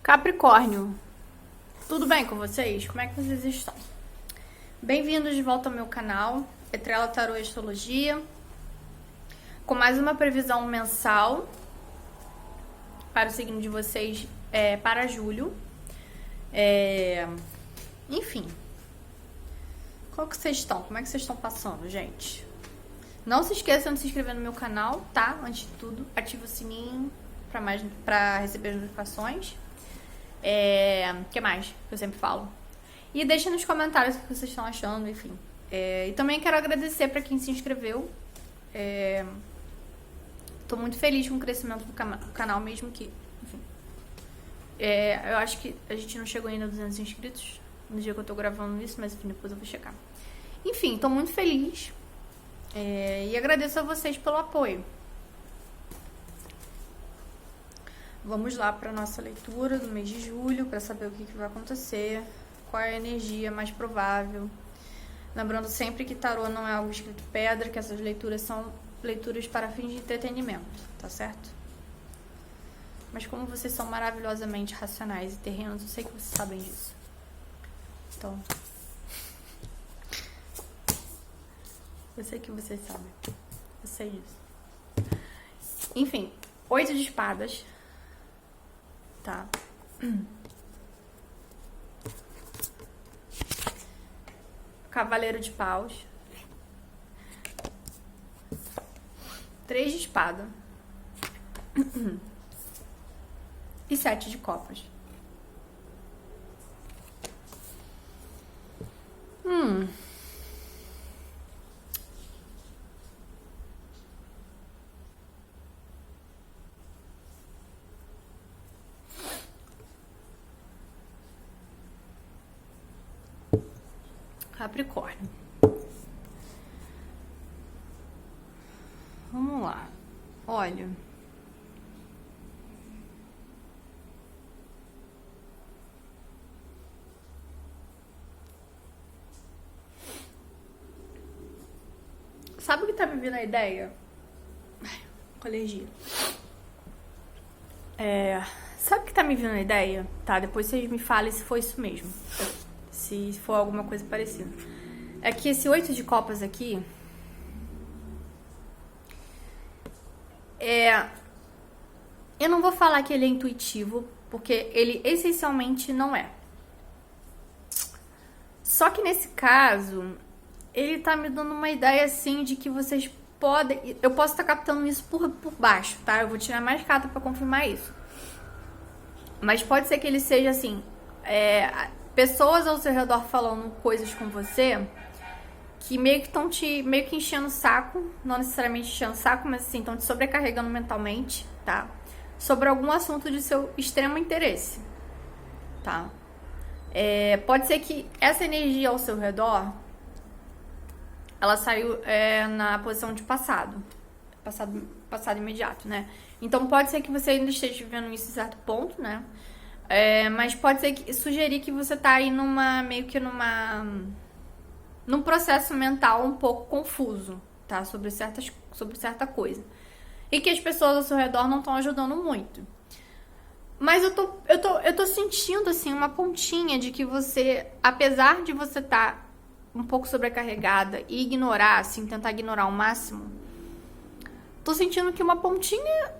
Capricórnio, tudo bem com vocês? Como é que vocês estão? Bem-vindos de volta ao meu canal, Petrella Tarô e Astrologia, com mais uma previsão mensal para o signo de vocês para julho. Enfim, como que vocês estão? Como é que vocês estão passando, gente? Não se esqueçam de se inscrever no meu canal, tá? Antes de tudo, ativa o sininho para receber as notificações. Que mais que eu sempre falo? E deixa nos comentários o que vocês estão achando, enfim. E também quero agradecer para quem se inscreveu. Tô muito feliz com o crescimento do canal, mesmo que, enfim. Eu acho que a gente não chegou ainda a 200 inscritos no dia que eu tô gravando isso, mas enfim, depois eu vou checar. Enfim, tô muito feliz. E agradeço a vocês pelo apoio. Vamos lá para nossa leitura do mês de julho, para saber o que vai acontecer, qual é a energia mais provável. Lembrando sempre que tarô não é algo escrito em pedra, que essas leituras são leituras para fins de entretenimento, tá certo? Mas como vocês são maravilhosamente racionais e terrenos, eu sei que vocês sabem disso. Então, eu sei que vocês sabem. Eu sei disso. Enfim, 8 de espadas. Tá. Cavaleiro de paus. 3 de espada. E 7 de copas. Capricórnio. Vamos lá. Olha. Sabe o que tá me vindo a ideia? Com alergia. Sabe o que tá me vindo a ideia? Tá, depois vocês me falem se foi isso mesmo. Se for alguma coisa parecida. É que esse 8 de copas aqui eu não vou falar que ele é intuitivo, porque ele essencialmente não é. Só que nesse caso, ele tá me dando uma ideia assim de que vocês podem... Eu posso estar captando isso por baixo, tá? Eu vou tirar mais carta pra confirmar isso. Mas pode ser que ele seja assim... pessoas ao seu redor falando coisas com você que meio que estão meio que enchendo o saco, não necessariamente enchendo o saco, mas assim, estão te sobrecarregando mentalmente, tá? Sobre algum assunto de seu extremo interesse, tá? Pode ser que essa energia ao seu redor, ela saiu na posição de passado imediato, né? Então pode ser que você ainda esteja vivendo isso em certo ponto, né? Mas pode ser que sugerir que você tá aí num processo mental um pouco confuso, tá? Sobre certa coisa. E que as pessoas ao seu redor não estão ajudando muito. Mas eu tô sentindo, assim, uma pontinha de que você, apesar de você estar um pouco sobrecarregada e ignorar, assim, tentar ignorar ao máximo, tô sentindo que uma pontinha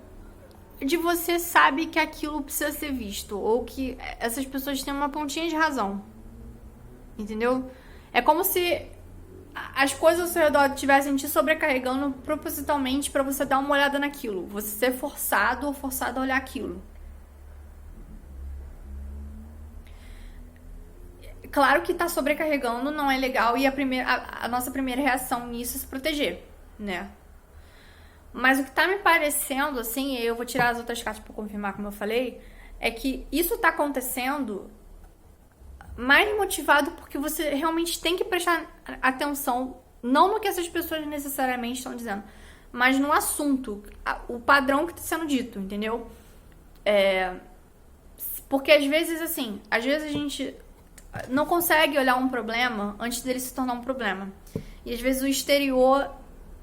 de você sabe que aquilo precisa ser visto, ou que essas pessoas têm uma pontinha de razão, entendeu? É como se as coisas ao seu redor estivessem te sobrecarregando propositalmente pra você dar uma olhada naquilo, você ser forçado ou forçada a olhar aquilo. Claro que tá sobrecarregando não é legal, e a nossa primeira reação nisso é se proteger, né? Mas o que tá me parecendo, assim, eu vou tirar as outras cartas pra confirmar, como eu falei, é que isso tá acontecendo mais motivado porque você realmente tem que prestar atenção, não no que essas pessoas necessariamente estão dizendo, mas no assunto, o padrão que tá sendo dito, entendeu? Porque às vezes, assim, a gente não consegue olhar um problema antes dele se tornar um problema. E às vezes o exterior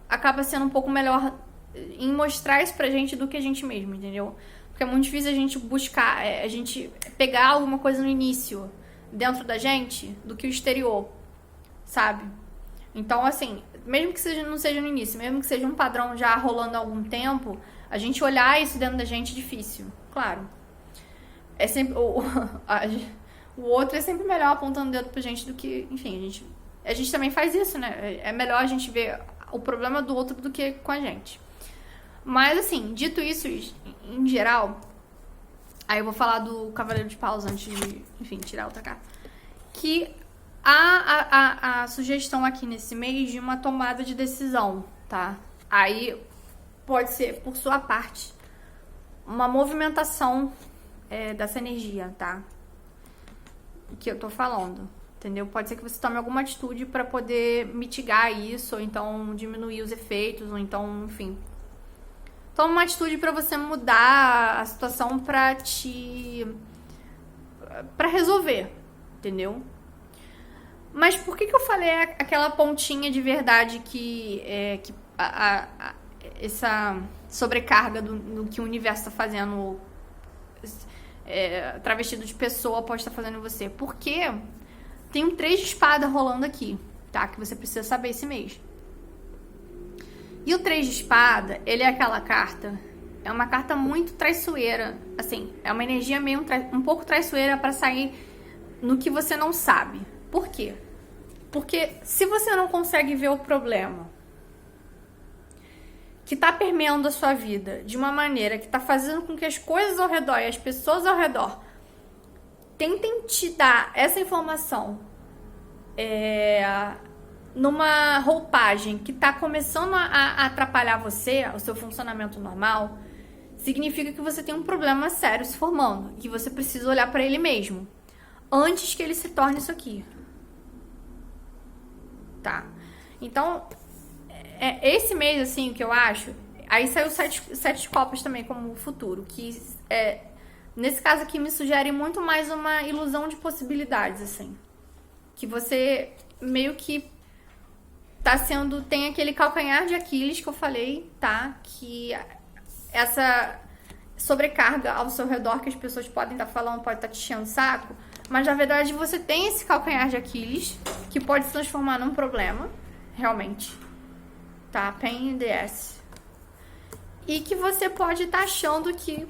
acaba sendo um pouco melhor em mostrar isso pra gente do que a gente mesmo, entendeu? Porque é muito difícil a gente buscar, a gente pegar alguma coisa no início dentro da gente do que o exterior, sabe? Então, assim, mesmo que não seja no início, mesmo que seja um padrão já rolando há algum tempo, a gente olhar isso dentro da gente é difícil, claro. É sempre, o outro é sempre melhor apontando o dedo pra gente do que, enfim, a gente também faz isso, né? É melhor a gente ver o problema do outro do que com a gente. Mas, assim, dito isso, em geral, aí eu vou falar do Cavaleiro de Paus antes de, enfim, tirar outra carta. Que a sugestão aqui nesse mês de uma tomada de decisão, tá? Aí pode ser, por sua parte, uma movimentação dessa energia, tá? Que eu tô falando, entendeu? Pode ser que você tome alguma atitude pra poder mitigar isso, ou então diminuir os efeitos, ou então, enfim. Toma uma atitude pra você mudar a situação pra resolver, entendeu? Mas por que eu falei aquela pontinha de verdade que essa sobrecarga do que o universo tá fazendo, travestido de pessoa, pode estar fazendo em você? Porque tem um 3 de espada rolando aqui, tá? Que você precisa saber esse mês. E o 3 de espada, ele é aquela carta, é uma carta muito traiçoeira, assim, é uma energia meio um pouco traiçoeira pra sair no que você não sabe. Por quê? Porque se você não consegue ver o problema que tá permeando a sua vida de uma maneira que tá fazendo com que as coisas ao redor e as pessoas ao redor tentem te dar essa informação numa roupagem que tá começando a atrapalhar você, o seu funcionamento normal, significa que você tem um problema sério se formando, que você precisa olhar pra ele mesmo antes que ele se torne isso aqui. Tá? Então, esse mês, assim, o que eu acho... Aí saiu o 7 de copas também como futuro, que nesse caso aqui me sugere muito mais uma ilusão de possibilidades, assim. Que você meio que tem aquele calcanhar de Aquiles que eu falei, tá? Que essa sobrecarga ao seu redor que as pessoas podem estar falando, pode estar te enchendo o saco, mas na verdade você tem esse calcanhar de Aquiles que pode se transformar num problema, realmente, tá? Pain in the ass. E que você pode estar achando que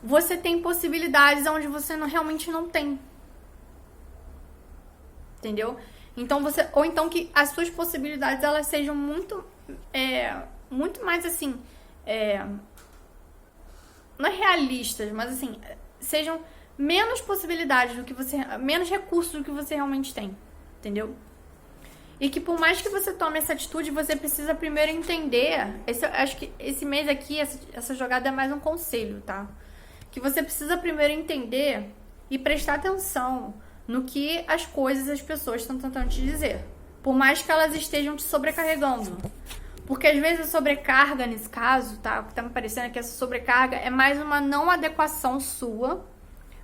você tem possibilidades onde você realmente não tem. Entendeu? Então ou então que as suas possibilidades elas sejam muito mais assim, não é realistas, mas assim, sejam menos possibilidades do que menos recursos do que você realmente tem, entendeu? E que por mais que você tome essa atitude, você precisa primeiro entender, acho que esse mês aqui, essa jogada é mais um conselho, tá? Que você precisa primeiro entender e prestar atenção no que as coisas, as pessoas estão tentando te dizer. Por mais que elas estejam te sobrecarregando. Porque às vezes a sobrecarga, nesse caso, tá? O que tá me parecendo é que essa sobrecarga é mais uma não adequação sua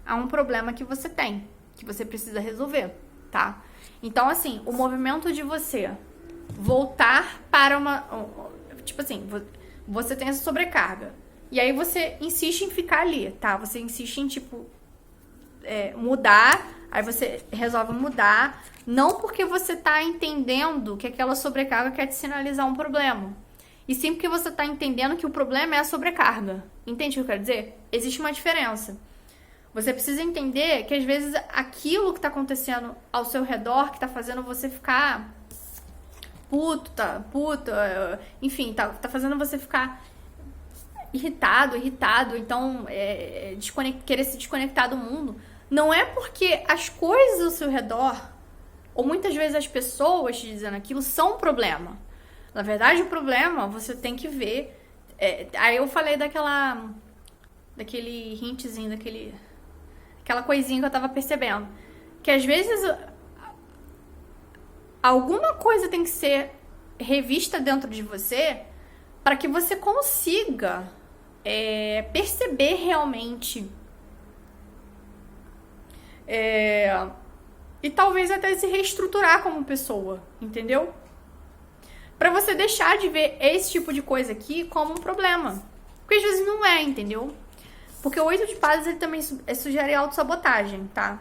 a um problema que você tem, que você precisa resolver, tá? Então, assim, o movimento de você voltar para tipo assim, você tem essa sobrecarga. E aí você insiste em ficar ali, tá? Você insiste em, tipo, mudar. Aí você resolve mudar, não porque você tá entendendo que aquela sobrecarga quer te sinalizar um problema, e sim porque você tá entendendo que o problema é a sobrecarga. Entende o que eu quero dizer? Existe uma diferença. Você precisa entender que às vezes aquilo que tá acontecendo ao seu redor, que tá fazendo você ficar puta, enfim, tá fazendo você ficar irritado, então querer se desconectar do mundo, não é porque as coisas ao seu redor, ou muitas vezes as pessoas te dizendo aquilo, são um problema. Na verdade, o problema você tem que ver. Aí eu falei daquele hintzinho, aquela coisinha que eu tava percebendo. Que às vezes alguma coisa tem que ser revista dentro de você para que você consiga perceber realmente e talvez até se reestruturar como pessoa, entendeu? Pra você deixar de ver esse tipo de coisa aqui como um problema. Porque às vezes não é, entendeu? Porque o 8 de espadas, ele também sugere autossabotagem, tá?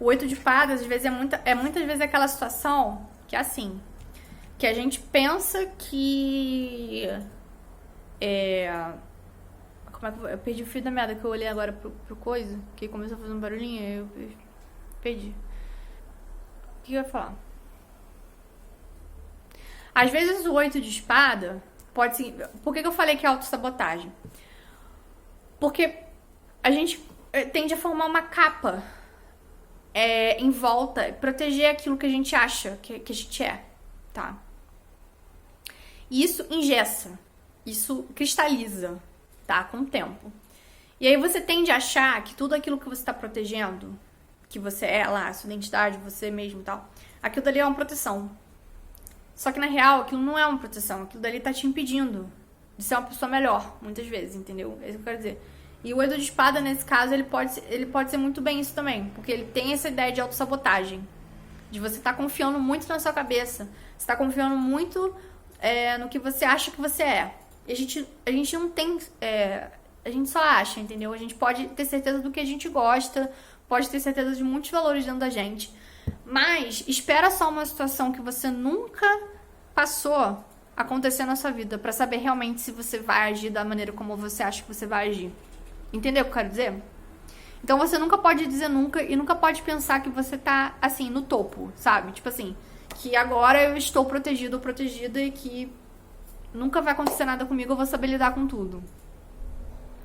O 8 de espadas, às vezes, muitas vezes aquela situação que é assim, que a gente pensa que como é que eu perdi o fio da meada, que eu olhei agora pro coisa, que começou a fazer um barulhinho, eu perdi. O que eu ia falar? Às vezes o 8 de espada pode ser... Por que eu falei que é autossabotagem? Porque a gente tende a formar uma capa em volta, proteger aquilo que a gente acha que a gente é, tá? E isso engessa, isso cristaliza, tá? Com o tempo. E aí você tende a achar que tudo aquilo que você tá protegendo, que você é lá, sua identidade, você mesmo e tal, aquilo dali é uma proteção. Só que na real, aquilo não é uma proteção, aquilo dali tá te impedindo de ser uma pessoa melhor, muitas vezes, entendeu? É isso que eu quero dizer. E o 8 de espada, nesse caso, ele pode ser muito bem isso também, porque ele tem essa ideia de autossabotagem, de você estar confiando muito na sua cabeça, você tá confiando muito no que você acha que você é. E a gente não tem... a gente só acha, entendeu? A gente pode ter certeza do que a gente gosta, pode ter certeza de muitos valores dentro da gente, mas espera só uma situação que você nunca passou acontecer na sua vida pra saber realmente se você vai agir da maneira como você acha que você vai agir. Entendeu o que eu quero dizer? Então você nunca pode dizer nunca e nunca pode pensar que você tá, assim, no topo, sabe? Tipo assim, que agora eu estou protegido ou protegida e que nunca vai acontecer nada comigo, eu vou saber lidar com tudo.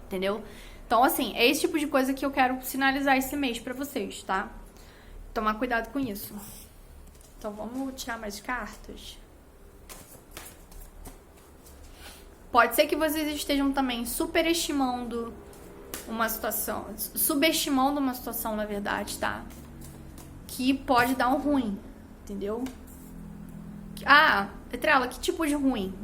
Entendeu? Então, assim, é esse tipo de coisa que eu quero sinalizar esse mês pra vocês, tá? Tomar cuidado com isso. Então, vamos tirar mais cartas. Pode ser que vocês estejam também superestimando uma situação, subestimando uma situação, na verdade, tá? Que pode dar um ruim, entendeu? Ah, Estrela, que tipo de ruim?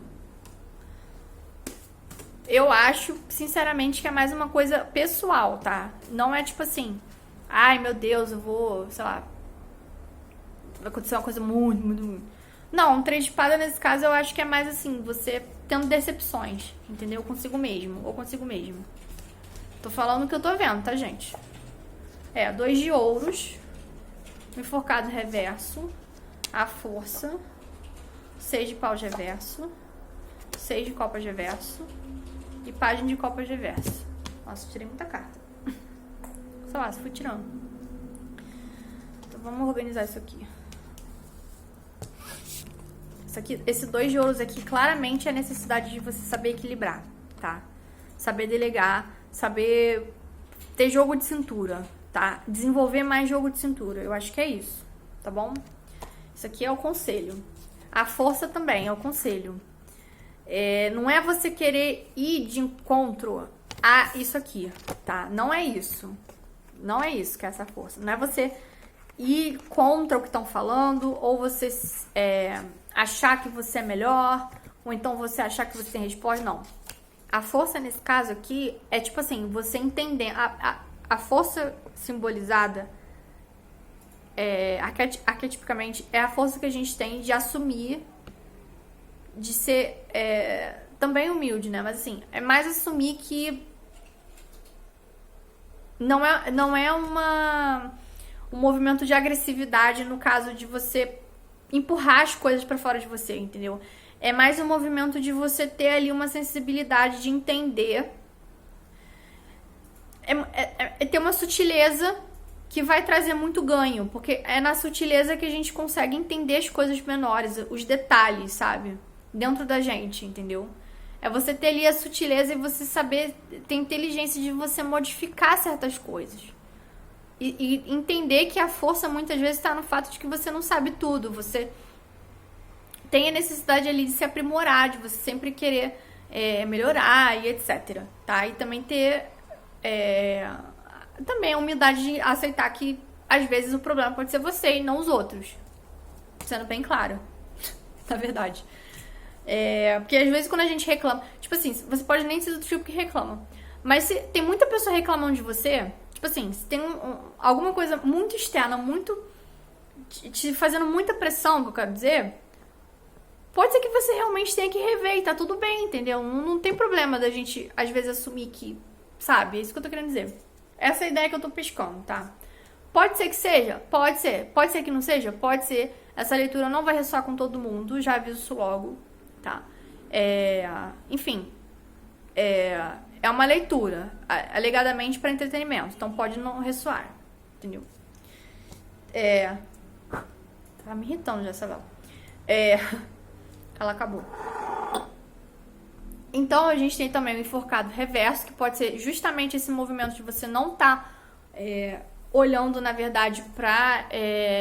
Eu acho, sinceramente, que é mais uma coisa pessoal, tá? Não é tipo assim, ai meu Deus, eu vou, sei lá, vai acontecer uma coisa muito, muito, muito. Não, um 3 de espada nesse caso eu acho que é mais assim, você tendo decepções, entendeu? Consigo mesmo, ou consigo mesmo. Tô falando o que eu tô vendo, tá, gente? 2 de ouros, enforcado reverso, a força, 6 de paus reverso, 6 de copas reverso e página de copas reverso. Nossa, tirei muita carta. Sei lá, se fui tirando. Então vamos organizar isso aqui. Esse 2 de ouros aqui, claramente é a necessidade de você saber equilibrar, tá? Saber delegar, saber ter jogo de cintura, tá? Desenvolver mais jogo de cintura, eu acho que é isso, tá bom? Isso aqui é o conselho. A força também é o conselho. Não é você querer ir de encontro a isso aqui, tá? Não é isso. Não é isso que é essa força. Não é você ir contra o que estão falando, ou você achar que você é melhor, ou então você achar que você tem resposta, não. A força, nesse caso aqui, é tipo assim, você entender. A força simbolizada, arquetipicamente, é a força que a gente tem de assumir, de ser também humilde, né? Mas assim, é mais assumir que não é um movimento de agressividade no caso de você empurrar as coisas pra fora de você, entendeu? É mais um movimento de você ter ali uma sensibilidade de entender. Ter uma sutileza que vai trazer muito ganho, porque é na sutileza que a gente consegue entender as coisas menores, os detalhes, sabe? Dentro da gente, entendeu? É você ter ali a sutileza e você saber ter inteligência de você modificar certas coisas. E entender que a força muitas vezes está no fato de que você não sabe tudo. Você tem a necessidade ali de se aprimorar, de você sempre querer melhorar e etc. Tá? E também ter também a humildade de aceitar que às vezes o problema pode ser você e não os outros. Sendo bem claro. Na verdade. Porque às vezes quando a gente reclama... Tipo assim, você pode nem ser do tipo que reclama. Mas se tem muita pessoa reclamando de você... Tipo assim, se tem alguma coisa muito externa, muito te fazendo muita pressão, que eu quero dizer, pode ser que você realmente tenha que rever e tá tudo bem, entendeu? Não tem problema da gente, às vezes, assumir que, sabe? É isso que eu tô querendo dizer. Essa é a ideia que eu tô pescando, tá? Pode ser que seja? Pode ser. Pode ser que não seja? Pode ser. Essa leitura não vai ressoar com todo mundo, já aviso isso logo, tá? Enfim, é uma leitura, alegadamente para entretenimento, então pode não ressoar, entendeu? Tá me irritando já, Savel. Ela acabou. Então a gente tem também o enforcado reverso, que pode ser justamente esse movimento de você não tá olhando, na verdade, pra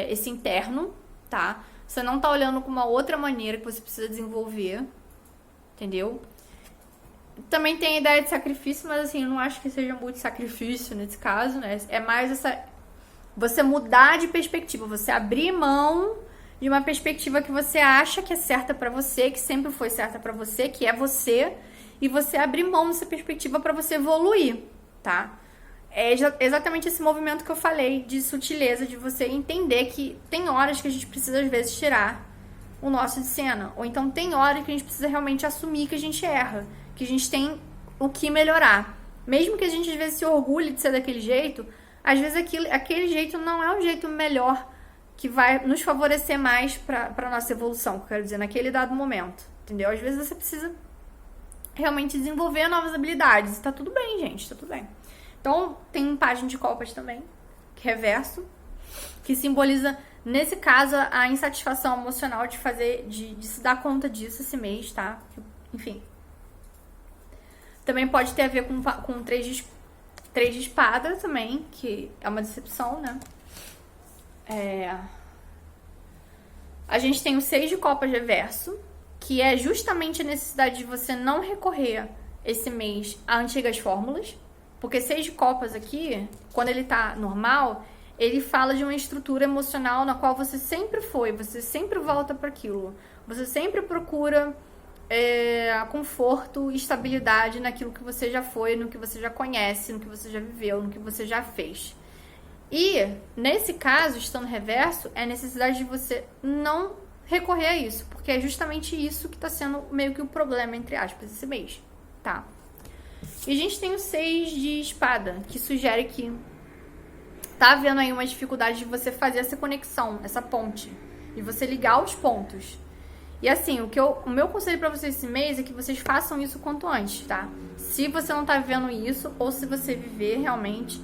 esse interno, tá? Você não tá olhando com uma outra maneira que você precisa desenvolver, entendeu? Também tem a ideia de sacrifício, mas assim, eu não acho que seja muito sacrifício nesse caso, né? É mais você mudar de perspectiva, você abrir mão de uma perspectiva que você acha que é certa pra você, que sempre foi certa pra você, que é você, e você abrir mão dessa perspectiva pra você evoluir, tá? É exatamente esse movimento que eu falei de sutileza, de você entender que tem horas que a gente precisa, às vezes, tirar o nosso de cena. Ou então tem horas que a gente precisa realmente assumir que a gente erra, que a gente tem o que melhorar. Mesmo que a gente, às vezes, se orgulhe de ser daquele jeito, às vezes aquele jeito não é o jeito melhor que vai nos favorecer mais pra nossa evolução, que eu quero dizer, naquele dado momento. Entendeu? Às vezes você precisa realmente desenvolver novas habilidades. E tá tudo bem, gente, tá tudo bem. Então, tem um página de copas também, que é reverso, que simboliza, nesse caso, a insatisfação emocional de se dar conta disso esse mês, tá? Enfim. Também pode ter a ver com três de espada também, que é uma decepção, né? A gente tem o 6 de copas reverso, que é justamente a necessidade de você não recorrer esse mês a antigas fórmulas. Porque 6 de copas aqui, quando ele tá normal, ele fala de uma estrutura emocional na qual você sempre foi, você sempre volta para aquilo. Você sempre procura conforto e estabilidade naquilo que você já foi, no que você já conhece, no que você já viveu, no que você já fez. E, nesse caso, estando reverso, é a necessidade de você não recorrer a isso, porque é justamente isso que está sendo meio que o problema, entre aspas, esse mês, tá? E a gente tem o 6 de espada, que sugere que tá havendo aí uma dificuldade de você fazer essa conexão, essa ponte, de você ligar os pontos. E assim, o meu conselho pra vocês esse mês é que vocês façam isso quanto antes, tá? Se você não tá vivendo isso, ou se você viver realmente,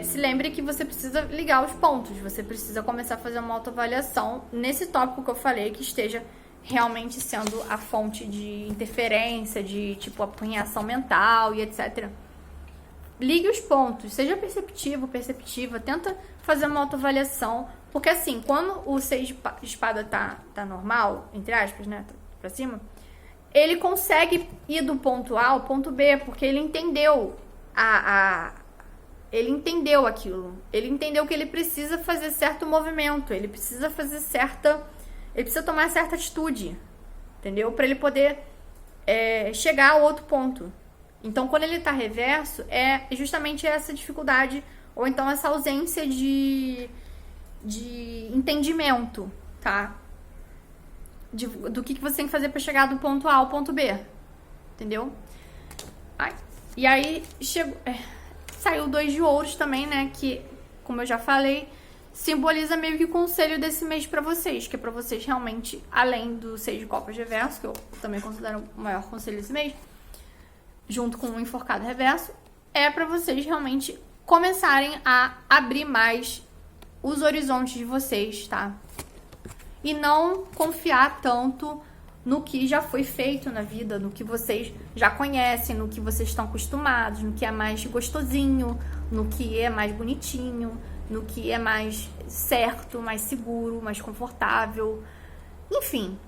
se lembre que você precisa ligar os pontos, você precisa começar a fazer uma autoavaliação nesse tópico que eu falei, que esteja realmente sendo a fonte de interferência, de tipo apurrinhação mental e etc. Ligue os pontos, seja perceptiva, tenta fazer uma autoavaliação, porque assim, quando o 6 de espada tá normal, entre aspas, né, tá pra cima, ele consegue ir do ponto A ao ponto B, porque ele entendeu ele entendeu aquilo, ele entendeu que ele precisa fazer certo movimento, ele precisa tomar certa atitude, entendeu? Para ele poder chegar ao outro ponto. Então, quando ele tá reverso, é justamente essa dificuldade, ou então essa ausência de entendimento, tá? Do que você tem que fazer para chegar do ponto A ao ponto B, entendeu? E aí, saiu o 2 de ouros também, né? Que, como eu já falei, simboliza meio que o conselho desse mês pra vocês, que é pra vocês realmente, além do 6 de copas reverso, que eu também considero o maior conselho desse mês, junto com o enforcado reverso, é pra vocês realmente começarem a abrir mais os horizontes de vocês, tá? E não confiar tanto no que já foi feito na vida, no que vocês já conhecem, no que vocês estão acostumados, no que é mais gostosinho, no que é mais bonitinho, no que é mais certo, mais seguro, mais confortável. Enfim,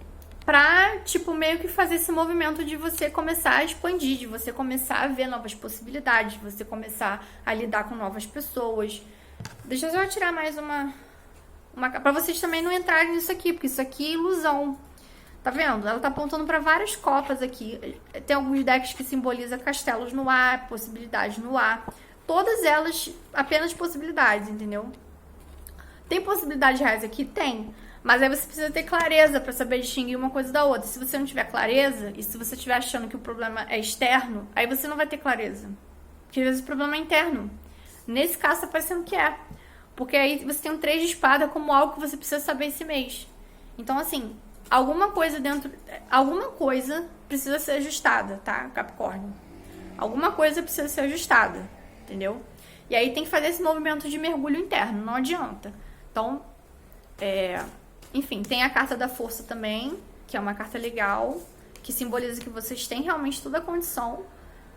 pra, tipo, meio que fazer esse movimento de você começar a expandir, de você começar a ver novas possibilidades, de você começar a lidar com novas pessoas. Deixa eu só tirar mais uma pra vocês também não entrarem nisso aqui, porque isso aqui é ilusão. Tá vendo? Ela tá apontando para várias copas aqui. Tem alguns decks que simbolizam castelos no ar, possibilidades no ar. todas elas apenas possibilidades, entendeu? Tem possibilidades reais aqui? Tem. Mas aí você precisa ter clareza pra saber distinguir uma coisa da outra. Se você não tiver clareza, e se você estiver achando que o problema é externo, aí você não vai ter clareza. Porque às vezes o problema é interno. Nesse caso, tá parecendo que é. Porque aí você tem um 3 de espada como algo que você precisa saber esse mês. Então, assim, alguma coisa precisa ser ajustada, tá, Capricórnio? Alguma coisa precisa ser ajustada, entendeu? E aí tem que fazer esse movimento de mergulho interno, não adianta. Então, enfim, tem a carta da força também, que é uma carta legal, que simboliza que vocês têm realmente toda a condição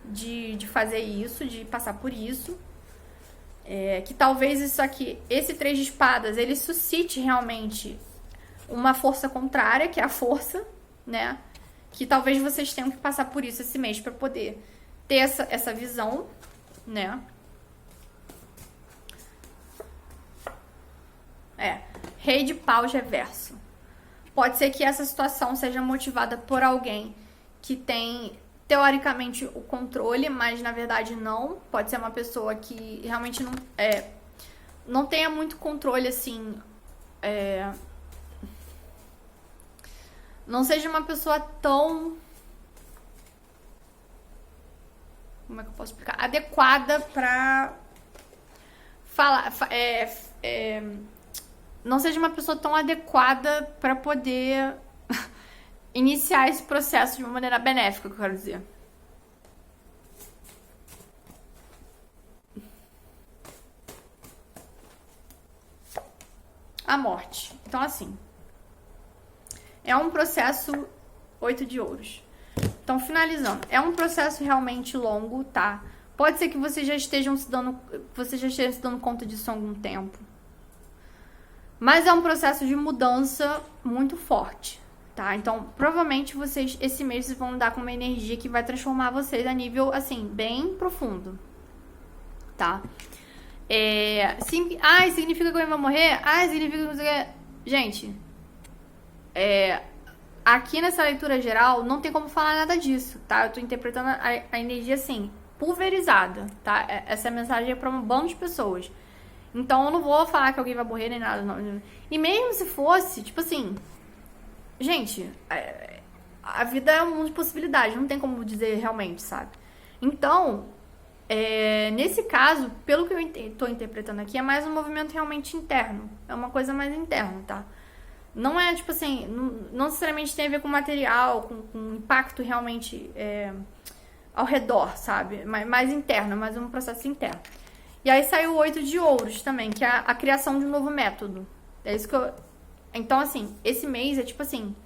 de fazer isso, de passar por isso. Que talvez isso aqui, esse 3 de espadas, ele suscite realmente uma força contrária, que é a força, né? Que talvez vocês tenham que passar por isso esse mês para poder ter essa visão, né? Rei de paus reverso. Pode ser que essa situação seja motivada por alguém que tem, teoricamente, o controle, mas na verdade não. Pode ser uma pessoa que realmente não tenha muito controle, assim. Não seja uma pessoa tão... Como é que eu posso explicar? Adequada pra falar... não seja uma pessoa tão adequada pra poder iniciar esse processo de uma maneira benéfica, que eu quero dizer. A morte. Então, assim, é um processo 8 de ouros. Então, finalizando, é um processo realmente longo, tá? Pode ser que vocês já estejam se dando conta disso há algum tempo. Mas é um processo de mudança muito forte, tá? Então, provavelmente vocês, esse mês, vocês vão lidar com uma energia que vai transformar vocês a nível, assim, bem profundo, tá? Significa que alguém vai morrer? Significa que... Gente, aqui nessa leitura geral, não tem como falar nada disso, tá? Eu tô interpretando a energia, assim, pulverizada, tá? Essa mensagem é pra um bando de pessoas. Então, eu não vou falar que alguém vai morrer nem nada, não. E mesmo se fosse, tipo assim... Gente, a vida é um mundo de possibilidades, não tem como dizer realmente, sabe? Então, nesse caso, pelo que eu tô interpretando aqui, é mais um movimento realmente interno. É uma coisa mais interna, tá? Não é, tipo assim, não necessariamente tem a ver com material, com impacto realmente ao redor, sabe? Mais interno, mais um processo interno. E aí saiu o 8 de ouros também, que é a criação de um novo método. É isso que eu... Então, assim, esse mês é tipo assim...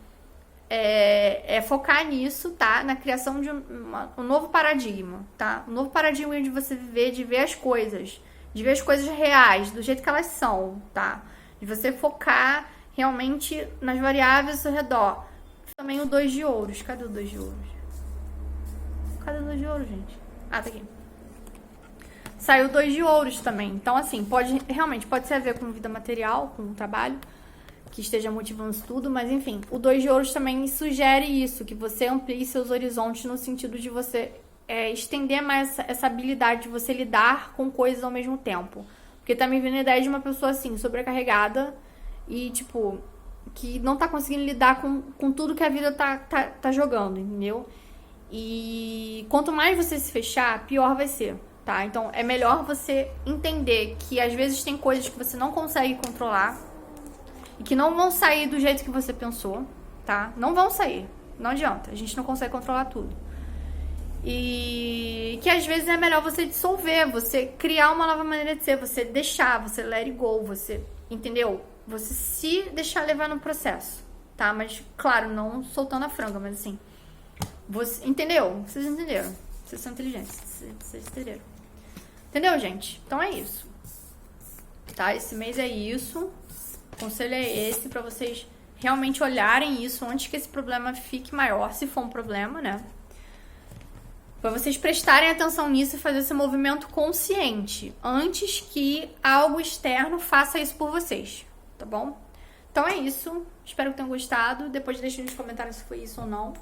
focar nisso, tá? Na criação de um novo paradigma, tá? Um novo paradigma de você viver, de ver as coisas. De ver as coisas reais, do jeito que elas são, tá? De você focar realmente nas variáveis ao seu redor. Também o 2 de ouros. Cadê o 2 de ouros? Cadê o 2 de ouros, gente? Tá aqui. Saiu 2 de ouros também. Então, assim, realmente pode ser a ver com vida material, com trabalho, que esteja motivando isso tudo, mas enfim, o 2 de ouros também sugere isso, que você amplie seus horizontes no sentido de você estender mais essa habilidade de você lidar com coisas ao mesmo tempo. Porque tá me vindo a ideia de uma pessoa assim, sobrecarregada e, tipo, que não tá conseguindo lidar com tudo que a vida tá jogando, entendeu? E quanto mais você se fechar, pior vai ser. Tá? Então, é melhor você entender que às vezes tem coisas que você não consegue controlar e que não vão sair do jeito que você pensou, tá? Não vão sair. Não adianta. A gente não consegue controlar tudo. E que às vezes é melhor você dissolver, você criar uma nova maneira de ser, você deixar, você let it go, você, entendeu? Você se deixar levar no processo, tá? Mas, claro, não soltando a franga, mas assim, você, entendeu? Vocês entenderam? Vocês são inteligentes, vocês entenderam. Entendeu, gente? Então é isso. Tá? Esse mês é isso. O conselho é esse, pra vocês realmente olharem isso antes que esse problema fique maior, se for um problema, né? Pra vocês prestarem atenção nisso e fazer esse movimento consciente, antes que algo externo faça isso por vocês, tá bom? Então é isso. Espero que tenham gostado. Depois deixem nos comentários se foi isso ou não.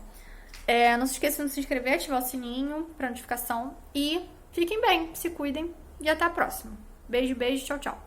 Não se esqueçam de se inscrever, ativar o sininho pra notificação e fiquem bem, se cuidem. e até a próxima. Beijo, beijo, tchau, tchau.